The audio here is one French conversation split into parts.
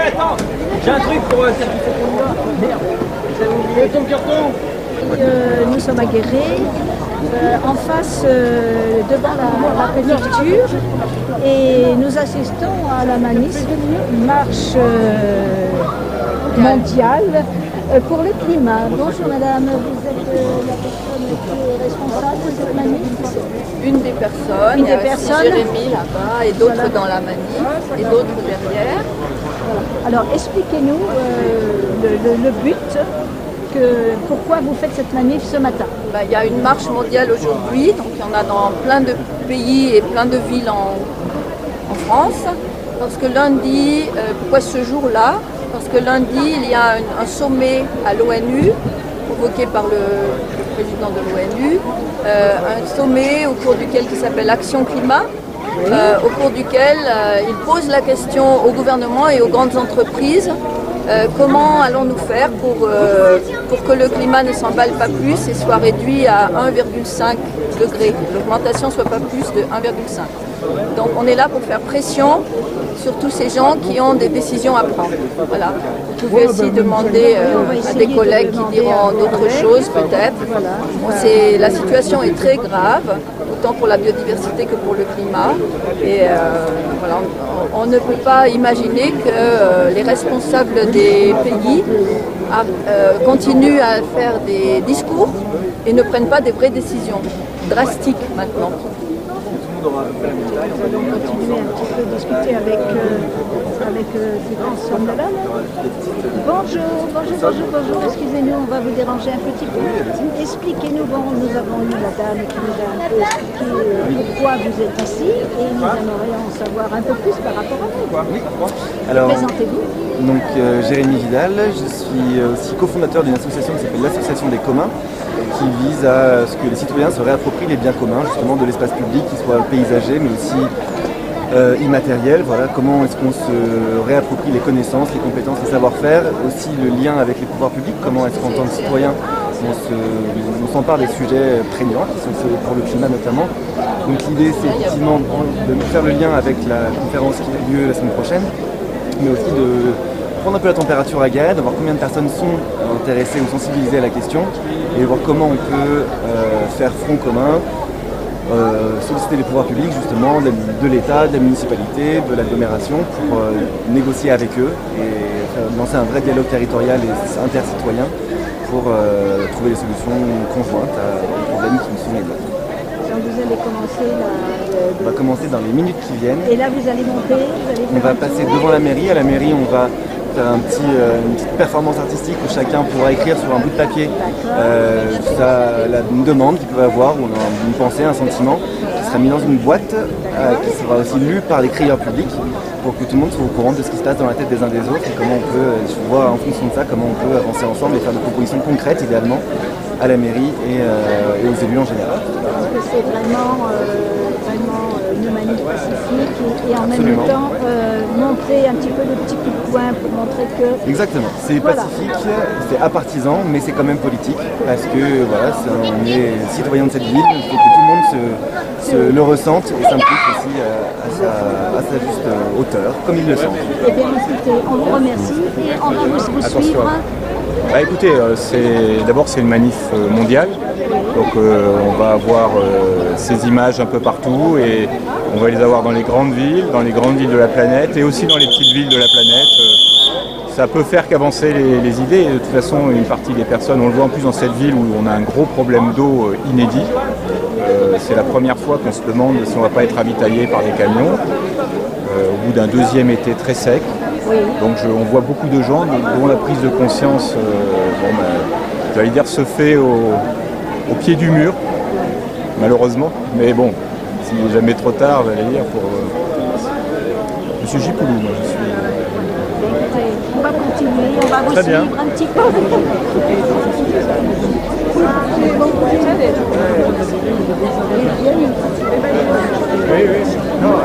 attends, j'ai un truc pour certifier ton gars. Merde, j'avais oublié ton carton. Nous sommes à Guéret, en face, devant la préfecture, et nous assistons à la manif, marche mondiale pour le climat. Bonjour madame, vous êtes la personne qui est responsable de cette manif? Une des personnes, Une des personnes. Jérémy là-bas et d'autres voilà. Dans la manif et d'autres derrière. Alors expliquez-nous le but. Pourquoi vous faites cette manif ce matin? Il y a une marche mondiale aujourd'hui, donc il y en a dans plein de pays et plein de villes en France. Parce que lundi, pourquoi ce jour-là? Parce que lundi, il y a un sommet à l'ONU, convoqué par le président de l'ONU, un sommet au cours duquel qui s'appelle Action Climat, au cours duquel il pose la question au gouvernement et aux grandes entreprises. Comment allons-nous faire pour que le climat ne s'emballe pas plus et soit réduit à 1,5 degré, l'augmentation ne soit pas plus de 1,5. Donc on est là pour faire pression sur tous ces gens qui ont des décisions à prendre. Voilà. Vous pouvez aussi demander à des collègues qui diront d'autres choses peut-être. La situation est très grave, autant pour la biodiversité que pour le climat. Et voilà, on ne peut pas imaginer que les responsables des pays continuent à faire des discours et ne prennent pas des vraies décisions drastiques maintenant. Nous allons continuer un petit peu à discuter avec ces personnes là. Bonjour, excusez-nous, on va vous déranger un petit peu. Expliquez-nous, nous avons eu la dame qui nous a un peu expliqué pourquoi vous êtes ici et nous aimerions en savoir un peu plus par rapport à vous. Alors, présentez-vous. Donc Jérémy Vidal, je suis aussi cofondateur d'une association qui s'appelle l'Association des communs, qui vise à ce que les citoyens se réapproprient les biens communs, justement de l'espace public, qui soit paysager mais aussi immatériel. Voilà, comment est-ce qu'on se réapproprie les connaissances, les compétences, les savoir-faire, aussi le lien avec les pouvoirs publics, comment est-ce qu'en tant que citoyen on s'empare des sujets prégnants, qui sont ceux pour le climat notamment. Donc l'idée c'est effectivement de faire le lien avec la conférence qui a lieu la semaine prochaine, mais aussi de prendre un peu la température à Guéret, de voir combien de personnes sont intéressées ou sensibilisées à la question, et voir comment on peut faire front commun, solliciter les pouvoirs publics justement, de l'État, de la municipalité, de l'agglomération, pour négocier avec eux et lancer un vrai dialogue territorial et intercitoyen pour trouver des solutions conjointes aux problèmes qui nous sont immédiats. Donc vous allez commencer On va commencer dans les minutes qui viennent. Et là vous allez monter, on va passer devant la mairie. À la mairie, on va faire une petite performance artistique où chacun pourra écrire sur un bout de papier une demande qu'il peut avoir, ou une pensée, un sentiment, qui sera mis dans une boîte, qui sera aussi lue par les crieurs publics, pour que tout le monde soit au courant de ce qui se passe dans la tête des uns des autres et comment on peut, voir en fonction de ça, comment on peut avancer ensemble et faire des propositions concrètes idéalement à la mairie et aux élus en général. Parce que c'est vraiment une manif pacifique et en Absolument. même temps montrer un petit peu le petit coup de poing pour montrer que... Exactement, c'est pacifique, c'est apartisan, mais c'est quand même politique, parce que voilà, on est citoyen de cette ville, il faut que tout le monde le ressente et s'implique aussi à sa juste hauteur, comme il le sent. Eh bien écoutez, on vous remercie et on va vous suivre. Bah écoutez, d'abord c'est une manif mondiale, donc on va avoir ces images un peu partout et on va les avoir dans les grandes villes de la planète et aussi dans les petites villes de la planète. Ça peut faire qu'avancer les idées et de toute façon une partie des personnes, on le voit en plus dans cette ville où on a un gros problème d'eau inédit. C'est la première fois qu'on se demande si on ne va pas être ravitaillé par des camions au bout d'un deuxième été très sec. Donc on voit beaucoup de gens dont la prise de conscience, j'allais dire, se fait au pied du mur, malheureusement. Mais bon, s'il n'est jamais trop tard, j'allais dire, pour... Monsieur Gipoulou, moi je suis... On va continuer, on va vous Très bien. suivre un petit peu. Non,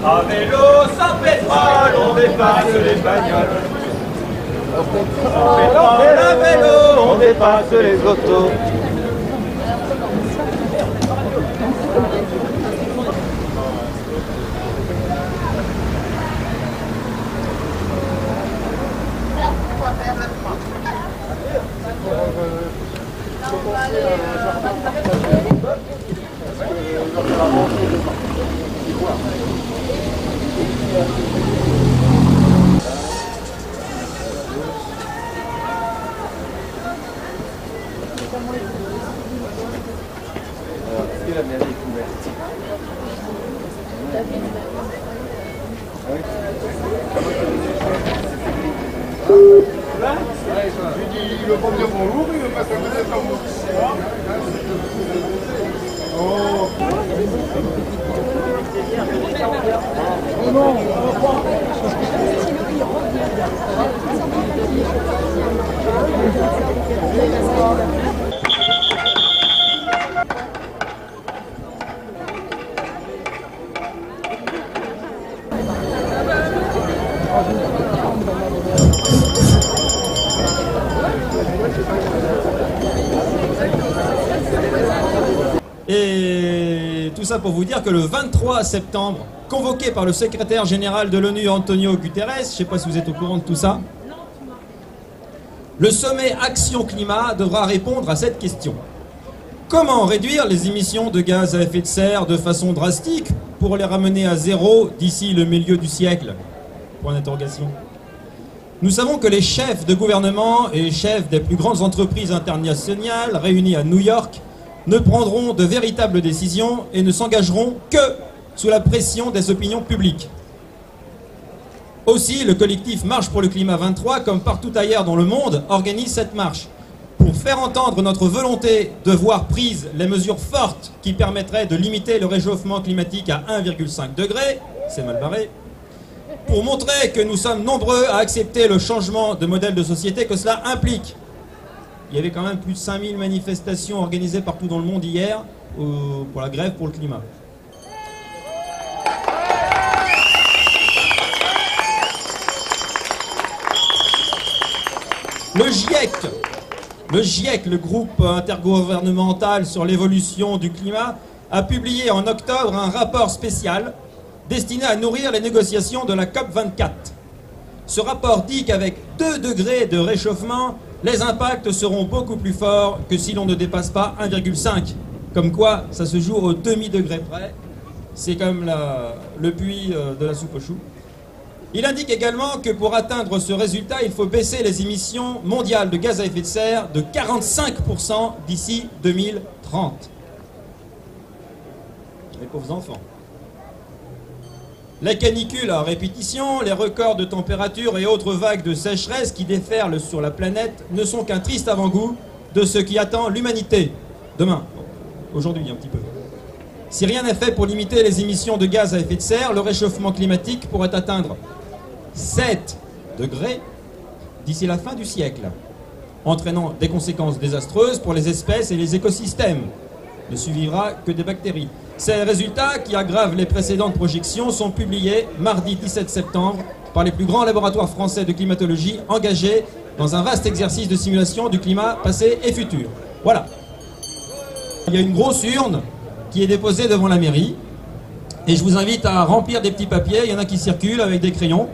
À vélo, sans pétrole, on dépasse les bagnoles. À vélo, on dépasse les autos. Est-ce que la mairie est ouverte? Il veut pas dire bonjour, il veut pas s'amuser comme vous. Et tout ça pour vous dire que le 23 septembre, convoqué par le secrétaire général de l'ONU, Antonio Guterres, je ne sais pas si vous êtes au courant de tout ça, le sommet Action Climat devra répondre à cette question. Comment réduire les émissions de gaz à effet de serre de façon drastique pour les ramener à zéro d'ici le milieu du siècle? Point d'interrogation. Nous savons que les chefs de gouvernement et les chefs des plus grandes entreprises internationales réunis à New York ne prendront de véritables décisions et ne s'engageront que sous la pression des opinions publiques. Aussi, le collectif Marche pour le climat 23, comme partout ailleurs dans le monde, organise cette marche pour faire entendre notre volonté de voir prises les mesures fortes qui permettraient de limiter le réchauffement climatique à 1,5 degré, c'est mal barré, pour montrer que nous sommes nombreux à accepter le changement de modèle de société que cela implique. Il y avait quand même plus de 5000 manifestations organisées partout dans le monde hier pour la grève pour le climat. Le GIEC, le groupe intergouvernemental sur l'évolution du climat, a publié en octobre un rapport spécial destiné à nourrir les négociations de la COP24. Ce rapport dit qu'avec 2 degrés de réchauffement, les impacts seront beaucoup plus forts que si l'on ne dépasse pas 1,5. Comme quoi, ça se joue au demi-degré près. C'est comme le puits de la soupe aux choux. Il indique également que pour atteindre ce résultat, il faut baisser les émissions mondiales de gaz à effet de serre de 45% d'ici 2030. Les pauvres enfants. Les canicules à répétition, les records de température et autres vagues de sécheresse qui déferlent sur la planète ne sont qu'un triste avant-goût de ce qui attend l'humanité. Demain, aujourd'hui un petit peu. Si rien n'est fait pour limiter les émissions de gaz à effet de serre, le réchauffement climatique pourrait atteindre 7 degrés d'ici la fin du siècle, entraînant des conséquences désastreuses pour les espèces et les écosystèmes. Ne suivra que des bactéries. Ces résultats, qui aggravent les précédentes projections, sont publiés mardi 17 septembre par les plus grands laboratoires français de climatologie engagés dans un vaste exercice de simulation du climat passé et futur. Voilà. Il y a une grosse urne qui est déposée devant la mairie et je vous invite à remplir des petits papiers. Il y en a qui circulent avec des crayons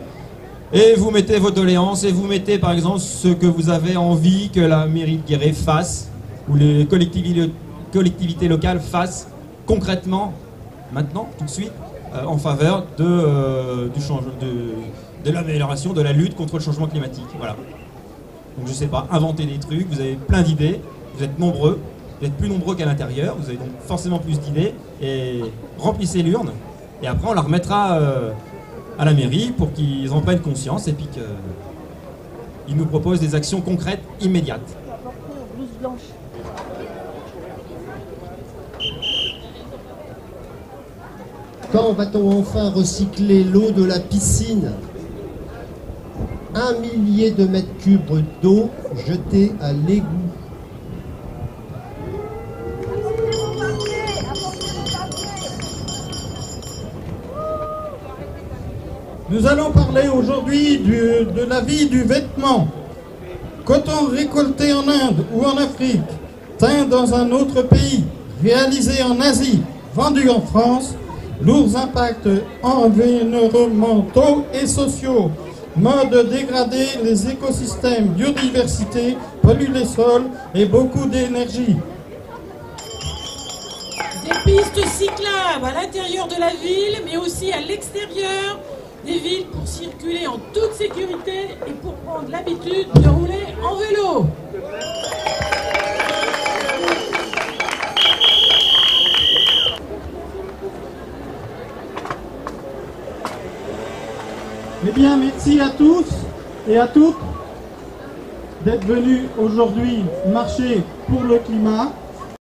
et vous mettez vos doléances et vous mettez par exemple ce que vous avez envie que la mairie de Guéret fasse ou les collectivités locales fassent concrètement, maintenant, tout de suite, en faveur de l'amélioration de la lutte contre le changement climatique. Voilà. Donc je ne sais pas, inventez des trucs, vous avez plein d'idées, vous êtes nombreux, vous êtes plus nombreux qu'à l'intérieur, vous avez donc forcément plus d'idées, et remplissez l'urne, et après on la remettra à la mairie pour qu'ils en prennent conscience, et puis qu'ils nous proposent des actions concrètes immédiates. Quand va-t-on enfin recycler l'eau de la piscine? 1 millier de mètres cubes d'eau jetée à l'égout. Nous allons parler aujourd'hui de la vie du vêtement. Coton récolté en Inde ou en Afrique, teint dans un autre pays, réalisé en Asie, vendu en France, lourds impacts environnementaux et sociaux. mode dégradé les écosystèmes, biodiversité, pollue les sols et beaucoup d'énergie. Des pistes cyclables à l'intérieur de la ville, mais aussi à l'extérieur des villes pour circuler en toute sécurité et pour prendre l'habitude de rouler en vélo. Eh bien, merci à tous et à toutes d'être venus aujourd'hui marcher pour le climat.